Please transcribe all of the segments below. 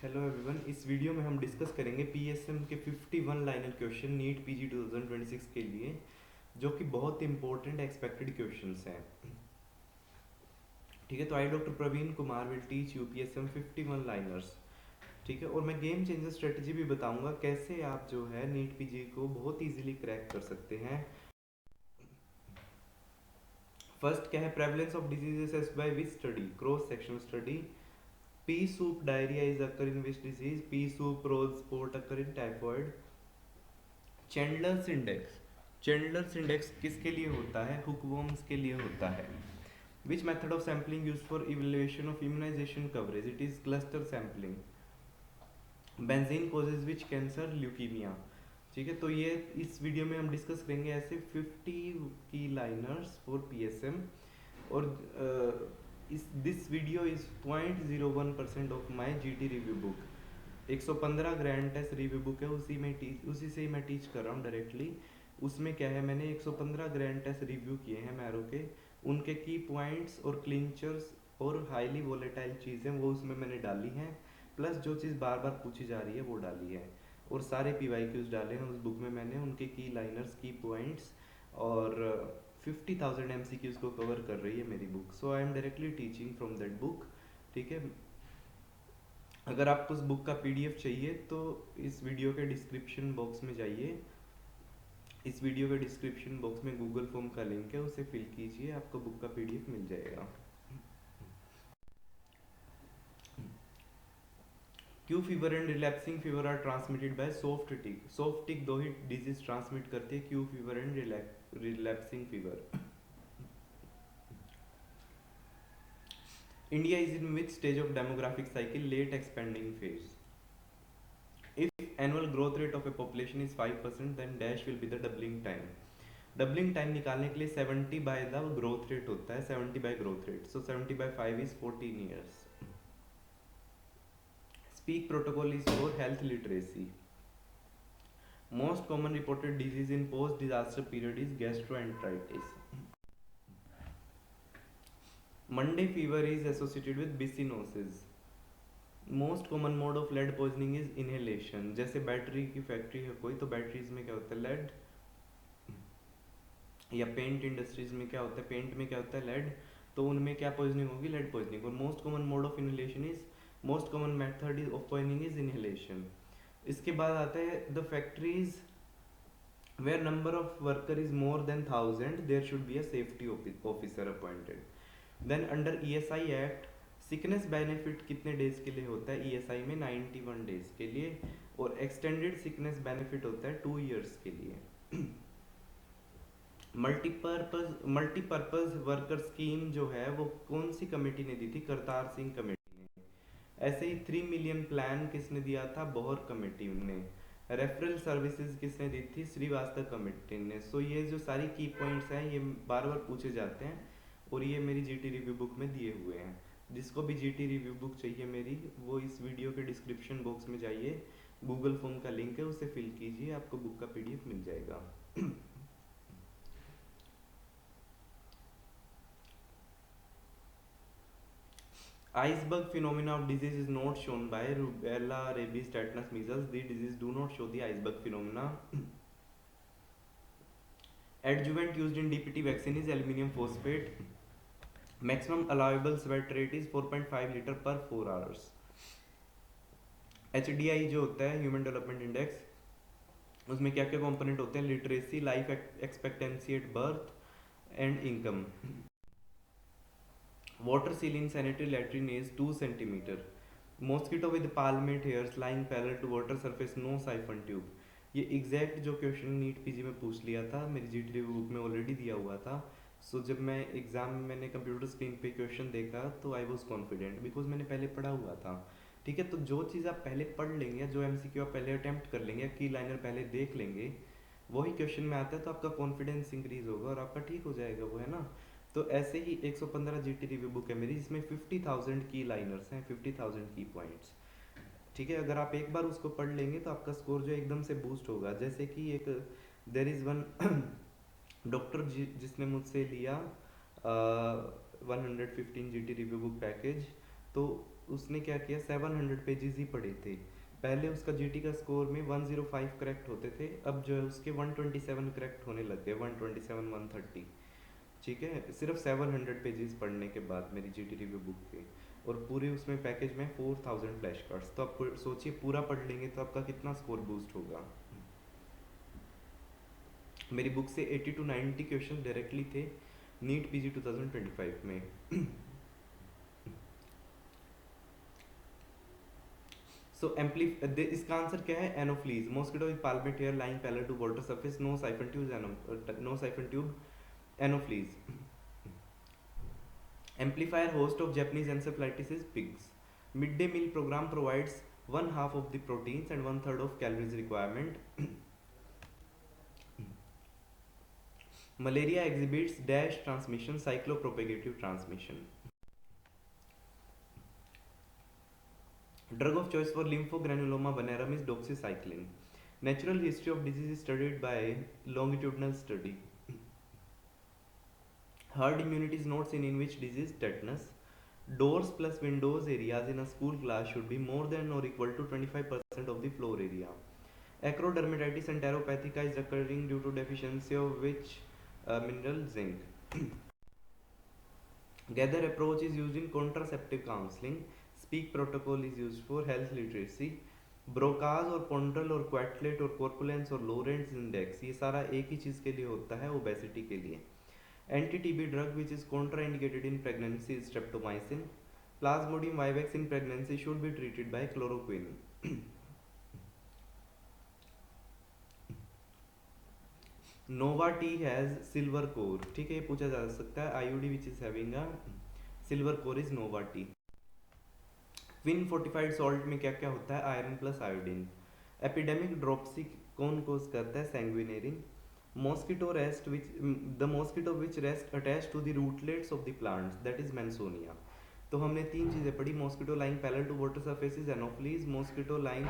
Hello everyone. इस video में हम डिस्कस करेंगे पीएसएम के 51 लाइनर क्वेश्चन नीट पीजी 2026 के लिए, जो कि बहुत इंपॉर्टेंट एक्सपेक्टेड क्वेश्चंस हैं। ठीक है, तो I doctor Praveen Kumar will teach you PSM 51 liners. ठीक है, और मैं गेम चेंजर स्ट्रेटजी भी बताऊंगा कैसे आप जो है नीट पीजी को बहुत ईजिली क्रैक कर सकते हैं। फर्स्ट क्या है, prevalence of diseases S by which study? Cross sectional study. Pea soup diarrhea is occur in which disease? Pea soup rose sport occur in typhoid. Chandler's index किसके लिए होता है? हुकवॉर्म्स के लिए होता है। Which method of sampling use for evaluation of immunisation coverage? It is cluster sampling. Benzene causes which cancer? Leukaemia. ठीक है, तो ये इस वीडियो में हम डिस्कस करेंगे ऐसे 50 की लाइनर्स फॉर पीएसएम। और इस this video is 0.01% of my GT review book. 115 grand test review book है, उसी से ही मैं टीच कर रहा हूँ डायरेक्टली। उसमें क्या है, मैंने 115 ग्रैंड टेस्ट रिव्यू किए हैं मैरो के, उनके की पॉइंट्स और क्लिंचर्स और हाईली वोलेटाइल चीज़ें वो उसमें मैंने डाली हैं, प्लस जो चीज़ बार बार पूछी जा रही है वो डाली है, और सारे PYQs डाले हैं उस बुक में मैंने, उनके की लाइनर्स, की पॉइंट्स, और 50,000 MCQs को कवर कर रही है मेरी book. So I am directly teaching from that book. ठीक है, अगर आपको उस बुक का PDF चाहिए तो इस वीडियो के डिस्क्रिप्शन बॉक्स में जाइए। इस वीडियो के डिस्क्रिप्शन बॉक्स में गूगल फॉर्म का लिंक है, उसे फिल कीजिए, आपको बुक का PDF मिल जाएगा। Q fever and relapsing fever are transmitted by soft tick. Soft tick दो ही डिजीज ट्रांसमिट करती है, Q fever and relapsing fever. India is in which stage of demographic cycle? Late expanding phase. If annual growth rate of a population is 5%, then dash will be the doubling time. Doubling time निकालने के लिए 70 by the growth rate होता है, 70 by growth rate, so 70 by 5 is 14 years. Speak protocol is for health literacy. Most common reported disease in post disaster period is gastroenteritis. Monday fever is associated with byssinosis. Most common mode of lead poisoning is inhalation. जैसे battery की factory है कोई, तो batteries में क्या होता है? Lead. या पेंट इंडस्ट्रीज में क्या होता है? पेंट में क्या होता है? लेड। तो उनमें क्या पॉइजनिंग होगी? Lead poisoning. और most common mode of inhalation is, most common method of poisoning is inhalation. इसके बाद आता है the factories where number of worker is more than 1000 there should be a safety officer appointed. Then under ESI act sickness benefit कितने days के लिए होता है? ESI में 91 डेज के लिए, और एक्सटेंडेड सिकनेस बेनिफिट होता है 2 ईयर्स के लिए। मल्टीपर्पज वर्कर स्कीम जो है वो कौन सी कमेटी ने दी थी? करतार सिंह कमेटी ने। ऐसे ही 3 मिलियन प्लान किसने दिया था? बोहर कमेटी ने। रेफरल सर्विसेज किसने दी थी? श्रीवास्तव कमेटी ने। सो ये जो सारी की पॉइंट्स हैं ये बार बार पूछे जाते हैं, और ये मेरी GT रिव्यू बुक में दिए हुए हैं। जिसको भी GT रिव्यू बुक चाहिए मेरी, वो इस वीडियो के डिस्क्रिप्शन बॉक्स में जाइए, गूगल फॉर्म का लिंक है, उसे फिल कीजिए, आपको बुक का PDF मिल जाएगा। Iceberg phenomena of disease is not shown by rubella, rabies, tetanus, measles. These diseases do not show the iceberg phenomena. Adjuvant used in DPT vaccine is aluminium phosphate. Maximum allowable sweat rate is 4.5 liter per 4 hours. HDI जो होता है human development index, उसमें क्या क्या component होते हैं? Literacy, life expectancy at birth and income. Water seal in sanitary latrine is 2 centimeter. Mosquito with palmate hairs lying parallel to water surface, no siphon tube. ये exact जो question NEET PG में पूछ लिया था, मेरी GT review book में already दिया हुआ था। सो जब मैं एग्जाम में मैंने कंप्यूटर स्क्रीन पे क्वेश्चन देखा तो आई वॉज कॉन्फिडेंट, बिकॉज मैंने पहले पढ़ा हुआ था। ठीक है, तो जो चीज़ आप पहले पढ़ लेंगे, जो MCQ आप पहले अटैम्प्ट कर लेंगे, की लाइनर पहले देख लेंगे, वही क्वेश्चन में आता है, तो आपका कॉन्फिडेंस इंक्रीज होगा और आपका ठीक हो जाएगा वो, है ना। तो ऐसे ही 115 GT रिव्यू बुक है मेरी, जिसमें 50,000 की लाइनर्स हैं, 50,000 की पॉइंट्स। ठीक है, अगर आप एक बार उसको पढ़ लेंगे तो आपका स्कोर जो एकदम से बूस्ट होगा। जैसे कि एक देर इज़ वन डॉक्टर जिसने मुझसे लिया 115 GT रिव्यू बुक पैकेज, तो उसने क्या किया, 700 पेजेस ही पढ़े थे। पहले उसका जीटी का स्कोर में 105 करेक्ट होते थे, अब जो है उसके 127 करेक्ट होने लग गए, 127 130। ठीक है, सिर्फ 700 पेजेस पढ़ने के बाद मेरी जीटी रिव्यू बुक के, और पूरे उसमें पैकेज में 4000 फ्लैश कार्ड्स। तो आप सोचिए पूरा पढ़ लेंगे तो आपका कितना स्कोर बूस्ट होगा। मेरी बुक से 80 to 90 क्वेश्चन डायरेक्टली थे नीट पीजी 2025 में। सो इसका आंसर क्या है, Anopheles, mosquito with palmate hair lying parallel to water surface, no siphon tube, no siphon tube, Anopheles. Amplifier host of Japanese encephalitis is pigs. Midday meal program provides one half of the proteins and one third of calories requirement. Malaria exhibits dash transmission, cyclopropagative transmission. Drug of choice for lymphogranuloma venerum is doxycycline. Natural history of disease is studied by longitudinal study. Herd immunity is not seen in which disease? Tetanus. Doors plus windows areas in a school class should be more than or equal to 25% of the floor area. Acrodermatitis enteropathica is occurring due to deficiency of which mineral? Zinc. Gather approach is used in contraceptive counseling. Speak protocol is used for health literacy. Broca's और पोंड्रल और क्वाटलेट और कॉर्पुलेंस और लोरेंट्स index, ये सारा एक ही चीज़ के लिए होता है, ओबेसिटी के लिए। Anti TB drug which is contraindicated in pregnancy is streptomycin. Plasmodium vivax in pregnancy should be treated by chloroquine. Nova T has silver core, ठीक है, ये पूछा जा सकता है। IUD which is having a silver core is Nova T. क्विन fortified salt में क्या क्या होता है, iron plus iodine. Epidemic dropsy कौन कोज करता है, sanguinarine. Mosquito rest which the mosquito which rest attach to the rootlets of the plants, that is Mansonia. तो हमने तीन चीज़ें पढ़ी, mosquito lying parallel to water surface is Anopheles, mosquito lying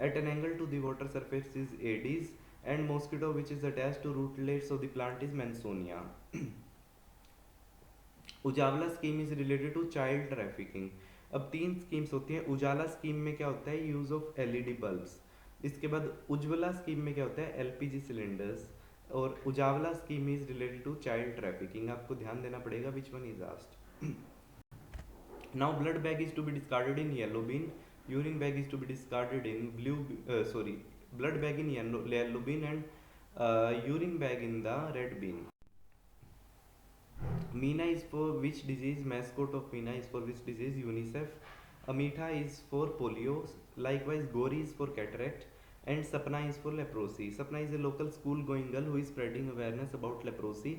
at an angle to the water surface is Aedes, and mosquito which is attach to rootlets of the plant is Mansonia. Ujjwala scheme is related to child trafficking. अब तीन schemes होती हैं। उजाला scheme में क्या होता है, use of LED bulbs. इसके बाद उज्ज्वला स्कीम में क्या होता है, एलपीजी सिलेंडर्स। और Ujjwala scheme is related to child trafficking. आपको ध्यान देना पड़ेगा which one is asked. Now blood bag is to be discarded in yellow bin, urine bag is to be discarded in blue, sorry, blood bag in yellow bin and urine bag in the red bin. Meena is for which disease? Mascot of Meena is for which disease? UNICEF. Amitha is for polio. Likewise, Gori is for cataract. And Sapna is for leprosy. Sapna is a local school going girl who is spreading awareness about leprosy.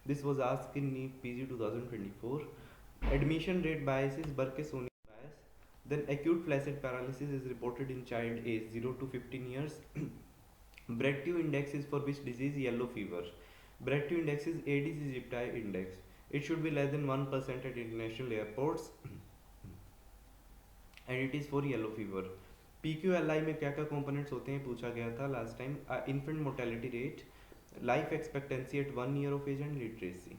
This was asked in NEET PG 2024. Admission rate bias is Burke-Soni bias. Then acute flaccid paralysis is reported in child age 0 to 15 years. Breakthrough index is for which disease? Yellow fever. Breakthrough index is Aedes aegypti index. It should be less than 1% at international airports and it is for yellow fever. PQLI में क्या क्या components होते हैं पूछा गया था last time. Infant mortality rate, life expectancy at 1 year of age and literacy.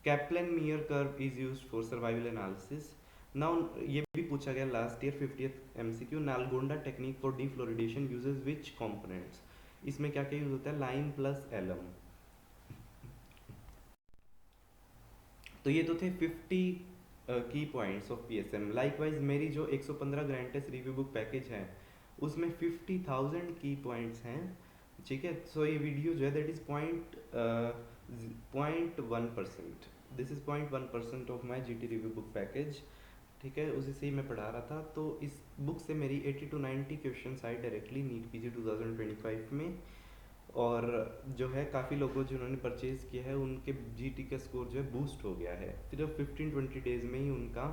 Kaplan-Meier curve is used for survival analysis. Now ये भी पूछा गया last year 50th MCQ. Nalgonda technique for defluoridation uses which components? इसमें क्या क्या use होता है, lime plus alum. तो ये तो थे 50 की पॉइंट्स ऑफ पीएसएम। लाइकवाइज मेरी जो 115 grand test review book package है उसमें 50,000 की पॉइंट्स हैं, ठीक है। सो ये वीडियो जो है that is 0.1%, this is 0.1% of my GT review book package, ठीक है। उसी से ही मैं पढ़ा रहा था। तो इस बुक से मेरी 80 to 90 क्वेश्चन आए डायरेक्टली नीट पीजी 2025 में, और जो है काफ़ी लोगों जिन्होंने परचेज़ किया है उनके जीटी का स्कोर जो है बूस्ट हो गया है। सिर्फ 15-20 डेज़ में ही उनका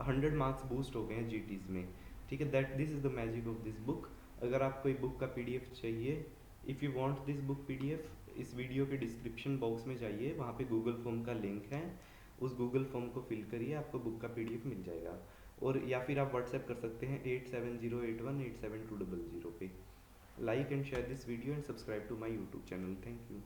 100 मार्क्स बूस्ट हो गए हैं जीटीज़ में, ठीक है। That this is the magic of this book. अगर आपको ये बुक का पीडीएफ चाहिए, if you want this book PDF, इस वीडियो के डिस्क्रिप्शन बॉक्स में जाइए, वहाँ पे गूगल फॉर्म का लिंक है, उस गूगल फॉर्म को फिल करिए, आपको बुक का पीडीएफ मिल जाएगा। और या फिर आप व्हाट्सएप कर सकते हैं 8708187200 पे। Like and share this video and subscribe to my YouTube channel. Thank you.